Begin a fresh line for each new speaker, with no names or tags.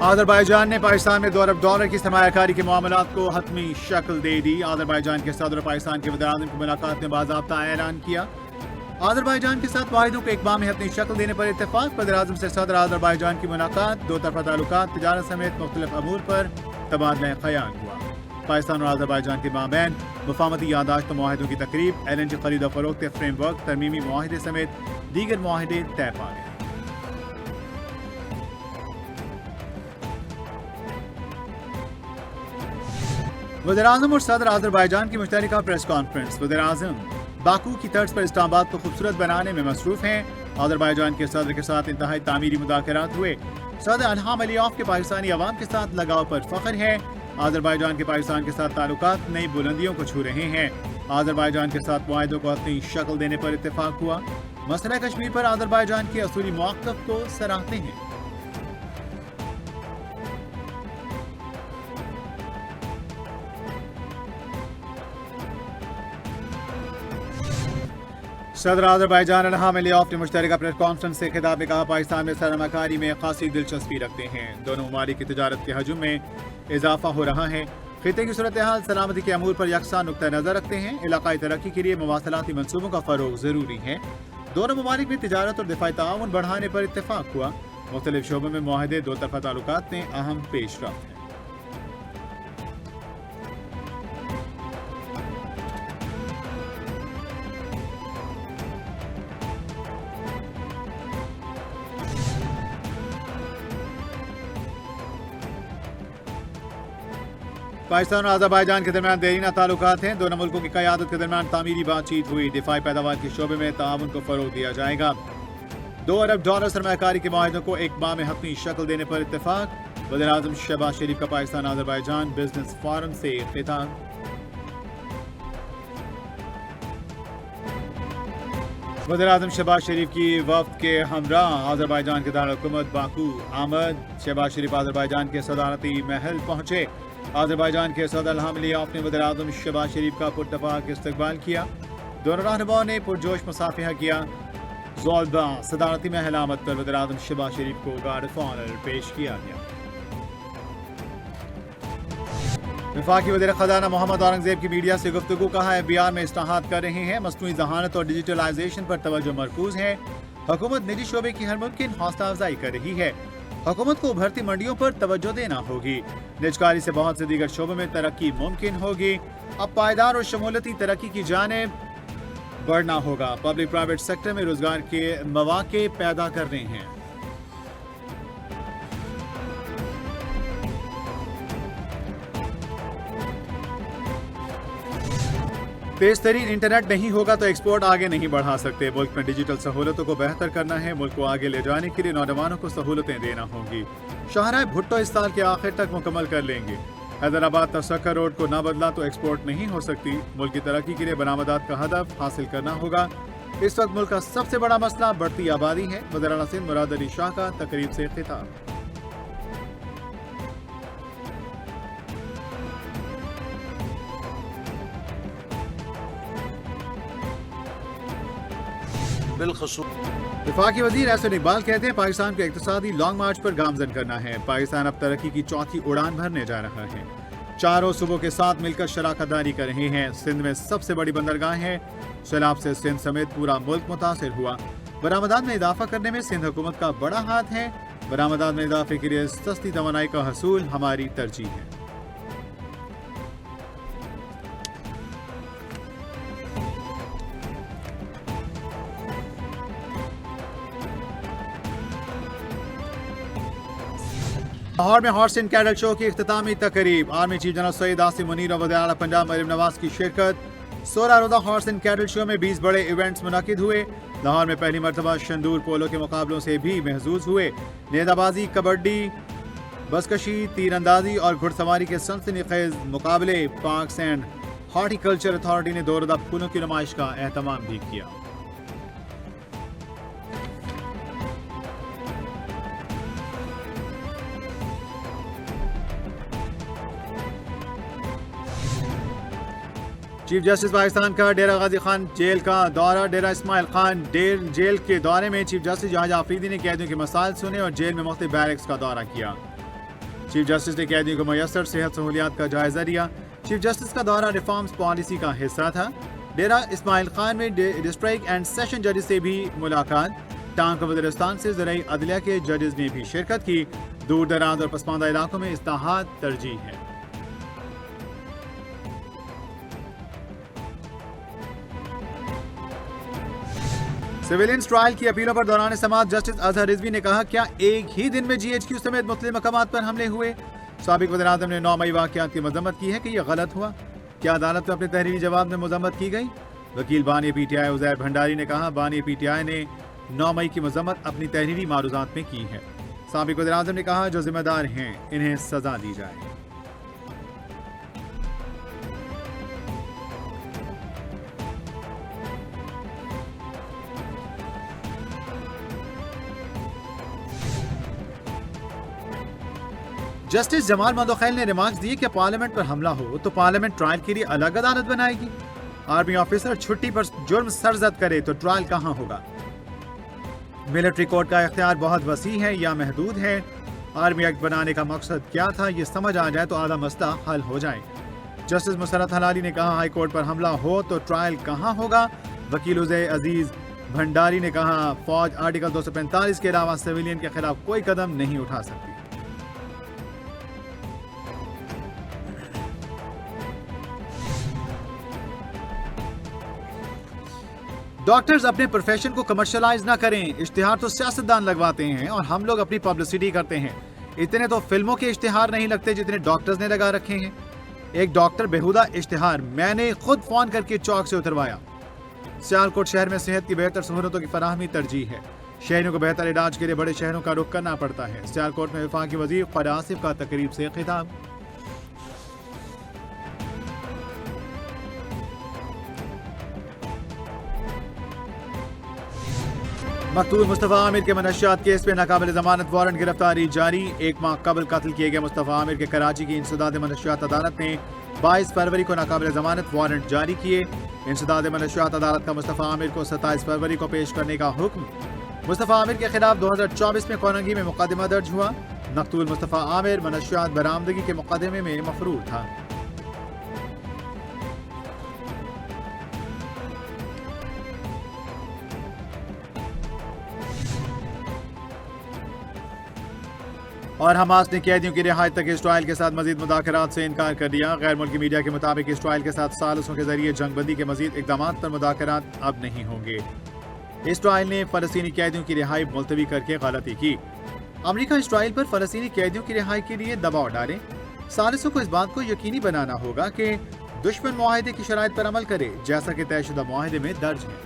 Azerbaijan ने पाकिस्तान में $2 अरब की सरमायाकारी के मामलात को हतमी शक्ल दे दी। आज़रबाईजान के सदर पाकिस्तान के वज़ीर-ए-आज़म की मुलाकात में बाज़ाब्ता ऐलान किया। आज़रबाईजान के साथ माहिदों को इक़बाल में हतमी शक्ल देने पर इत्तेफाक। वज़ीर-ए-आज़म से सदर आज़रबाईजान की मुलाकात, दो तरफ़ा ताल्लुकात, तिजारत समेत मुख्तलिफ अमूर पर तबादला ख़याल हुआ। पाकिस्तान और आज़रबाईजान के माबैन मुफाहमती यादाश्त माहिदों की तकरीब, LNG खरीद और फरोख्त फ्रेमवर्क, तरमीमी मुआहिदे समेत दीगर मुआहिदे तय पा गए। वज़ीर-ए-आज़म और सदर आज़रबाईजान की मुश्तरका प्रेस कॉन्फ्रेंस। वज़ीर-ए-आज़म बाकू की तर्ज पर इस्लामाबाद को खूबसूरत बनाने में मसरूफ हैं। आज़रबाईजान के सदर के साथ इंतहाई तामीरी मुज़ाकरात हुए। सदर इल्हाम अलियव के पाकिस्तानी अवाम के साथ लगाव पर फख्र है। आज़रबाईजान के पाकिस्तान के साथ ताल्लुकात नई बुलंदियों को छू रहे हैं। आज़रबाईजान के साथ मुआहिदों को अपनी शक्ल देने पर इत्तेफाक हुआ। मसला कश्मीर पर आज़रबाईजान के असूली मौक़िफ़ को सराहते हैं। सदर आज़रबाईजान इल्हाम अलियव ने मुश्तरका प्रेस कॉन्फ्रेंस से खिताब में कहा, पाकिस्तान में सरमाकारी में खासी दिलचस्पी रखते हैं। दोनों ममालिक की तिजारत के हजम में इजाफा हो रहा है। खिते की सूरत हाल सलामती के अमूर पर यकसा नुक्ता नज़र रखते हैं। इलाकाई तरक्की के लिए मवासलाती मनसूबों का फ़रोग़ ज़रूरी है। दोनों ममालिक में तिजारत और दिफाई ताउन बढ़ाने पर इत्तेफाक हुआ। मुख्तलिफ शोबों में मुआहिदे, दो तरफ़ा ताल्लुकात में अहम पेशरफ्त है। पाकिस्तान और आज़रबाईजान के दरमियान देरीना ताल्लुकात हैं। दोनों मुल्कों की क़यादत के दरमियान तामीरी बातचीत हुई। दिफाई पैदावार के शोबे में ताउन को फ़रोग़ दिया जाएगा। $2 अरब सरमायाकारी के माहिदों को एक माह में हतमी शक्ल देने पर इत्तेफाक। वज़ीर-ए-आज़म शहबाज शरीफ का पाकिस्तान आज़रबाईजान बिजनेस फोरम से खिताब। वज़ीर-ए-आज़म शहबाज शरीफ की वफ़द के हमरा आज़रबाईजान के दारुल हुकूमत बाकू आमद। शहबाज शरीफ आज़रबाईजान के सदारती महल पहुँचे। आज़रबाईजान के सदर इल्हाम अलियव ने वज़ीर-ए-आज़म शहबाज शरीफ का पुरतफ़ाक इस्तकबाल किया। दोनों रहनुमाओं ने पुरजोश मुसाफिहा किया। ज़ोलबा सदारती महल आमद पर वज़ीर-ए-आज़म शहबाज शरीफ को गार्ड ऑफ ऑनर पेश किया गया। वफाकी वज़ीर ख़ज़ाना मोहम्मद औरंगज़ेब की मीडिया से गुफ्तगू, कहा है बिहार में इस्लाहात कर रहे हैं, मसनूई ज़हानत और डिजिटलाइजेशन पर तवज्जो मरकूज है। हुकूमत निजी शोबे की हर मुमकिन हौसला अफजाई कर रही है। हुकूमत को उभरती मंडियों पर तवज्जो देना होगी। निजकारी से बहुत से दीगर शोबों में तरक्की मुमकिन होगी। अब पायदार और शमूलती तरक्की की जानिब बढ़ना होगा। पब्लिक प्राइवेट सेक्टर में रोजगार के मौके पैदा करने हैं। तेज तरीन इंटरनेट नहीं होगा तो एक्सपोर्ट आगे नहीं बढ़ा सकते। मुल्क में डिजिटल सहूलतों को बेहतर करना है। मुल्क को आगे ले जाने के लिए नौजवानों को सहूलतें देना होंगी। शाहराह भुट्टो इस साल के आखिर तक मुकम्मल कर लेंगे। हैदराबाद तसक्कर रोड को न बदला तो एक्सपोर्ट नहीं हो सकती। मुल्क की तरक्की के लिए बरामदात का हदफ हासिल करना होगा। इस वक्त मुल्क का सबसे बड़ा मसला बढ़ती आबादी है। वज़ीर-ए-आला सिंध मुराद अली शाह का तकरीब से खिताब। वफाकी वज़ीर एहसन इकबाल कहते हैं, पाकिस्तान को इक़्तिसादी लॉन्ग मार्च पर गामज़न करना है। पाकिस्तान अब तरक्की की चौथी उड़ान भरने जा रहा है। चारों सूबों के साथ मिलकर शराकत दारी कर रहे हैं। सिंध में सबसे बड़ी बंदरगाह है। सैलाब से सिंध समेत पूरा मुल्क मुतासिर हुआ। बरामदात में इजाफा करने में सिंध हुकूमत का बड़ा हाथ है। बरामदात में इजाफे के लिए सस्ती तवानाई का हसूल हमारी तरजीह है। लाहौर में हॉर्स एंड कैटल शो की इख्तितामी तकरीब। Army chief general Saeed Asim Munir और वज़ीर-ए-आला पंजाब मरियम नवाज की शिरकत। 16 रोज़ा हॉर्स एंड कैटल शो में 20 बड़े इवेंट्स मुनक़िद हुए। लाहौर में पहली मरतबा शंदूर पोलो के मुकाबलों से भी महजूज हुए। नेज़ाबाजी, कबड्डी, बसकशी, तीरंदाजी और घुड़सवारी के सनसनीखेज मुकाबले। पार्क्स एंड हॉर्टिकल्चर अथॉरिटी ने 2 रोज़ा फूलों की नुमाइश का एहतमाम भी किया। चीफ जस्टिस पाकिस्तान का डेरा गाजी खान जेल का दौरा। डेरा इस्माइल खान जेल के दौरे में चीफ जस्टिस जहाज आफरीदी ने कैदियों के मसाइल सुने और जेल में मुख्तलिफ बैरक्स का दौरा किया। चीफ जस्टिस ने कैदियों को मुयस्सर सेहत सहूलियात का जायजा लिया। चीफ जस्टिस का दौरा रिफॉर्म्स पॉलिसी का हिस्सा था। डेरा इस्माइल खान में डिस्ट्रिक्ट एंड सेशन जजेस से भी मुलाकात। टांग वज़ीरिस्तान से ज़राई अदलिया के जजेस ने भी शिरकत की। दूर दराज और पसमानदा इलाकों में इस्लाहात तरजीह है। सिविलियंस ट्रायल की अपीलों पर दौरान समाअत जस्टिस अजहर रिजवी ने कहा, क्या एक ही दिन में GHQ समेत मुख्तलिफ मकामात पर हमले हुए? साबिक वज़ीर-ए-आज़म ने 9 मई वाक़यात की मज़म्मत की है कि यह गलत हुआ। क्या अदालत में अपने तहरीरी जवाब में मज़म्मत की गई? वकील बानी PTI उज़ैर भंडारी ने कहा, बानी PTI ने 9 मई की मज़म्मत अपनी तहरीरी मारूज़ात में की है। साबिक वज़ीर-ए-आज़म ने कहा, जो जिम्मेदार हैं इन्हें सजा दी जाए। जस्टिस जमाल मंदोखैल ने रिमार्क्स दिए कि पार्लियामेंट पर हमला हो तो पार्लियामेंट ट्रायल के लिए अलग अदालत बनाएगी। आर्मी ऑफिसर छुट्टी पर जुर्म सरजद करे तो ट्रायल कहां होगा? मिलिट्री कोर्ट का इख्तियार बहुत वसी है या महदूद है? आर्मी एक्ट बनाने का मकसद क्या था, ये समझ आ जाए तो आधा मसला हल हो जाए। जस्टिस मुसरत हलाली ने कहा, हाई कोर्ट पर हमला हो तो ट्रायल कहां होगा? वकील उज़ैर अजीज भंडारी ने कहा, फौज आर्टिकल 245 के अलावा सिविलियन के खिलाफ कोई कदम नहीं उठा सकती। डॉक्टर्स अपने प्रोफेशन को कमर्शलाइज ना करें। इश्तिहार तो सियासतदान लगवाते हैं और हम लोग अपनी पब्लिसिटी करते हैं। इतने तो फिल्मों के इश्तिहार नहीं लगते जितने डॉक्टर्स ने लगा रखे हैं। एक डॉक्टर बेहुदा इश्तिहार मैंने खुद फोन करके चौक से उतरवाया। सियालकोट शहर में सेहत की बेहतर सहूलतों की फराहमी तरजीह है। शहरियों को बेहतर इलाज के लिए बड़े शहरों का रुख करना पड़ता है। सियालकोट में वफाकी वजीर ख्वाजा आसिफ का तकरीब से खिताब। मकतूल मुस्तफा आमिर के मनशियात केस में नाकाबिल जमानत वारंट गिरफ्तारी जारी। 1 माह कबल कत्ल किए गए मुस्तफा आमिर के कराची की इंसदाद मनशियात अदालत ने 22 फरवरी को नाकाबिल जमानत वारंट जारी किए। इंसदाद मनशियात अदालत का मुस्तफा आमिर को 27 फरवरी को पेश करने का हुक्म। मुस्तफा आमिर के खिलाफ 2024 में कोरंगी में मुकदमा दर्ज हुआ। मकतूल मुस्तफा आमिर मनशियात बरामदगी के मुकदमे में मफरूर था। और हमास ने कैदियों की रिहाई तक इस ट्रायल के साथ मजीद मुदाखरात से इनकार कर दिया। गैर मुल्की मीडिया के मुताबिक इस ट्रायल के साथ सालिसों के जरिए जंगबंदी के मजीद इकदाम पर मुदाखरात अब नहीं होंगे। इस ट्रायल ने फलस्तीनी कैदियों की रिहाई मुलतवी करके गलती की। अमरीका इस ट्रायल पर फलस्तीनी कैदियों की रिहाई के लिए दबाव डाले। सालिसों को इस बात को यकीनी बनाना होगा कि दुश्मन मुआहदे की शराइत पर अमल करे, जैसा कि तयशुदा मुआहदे में दर्ज है।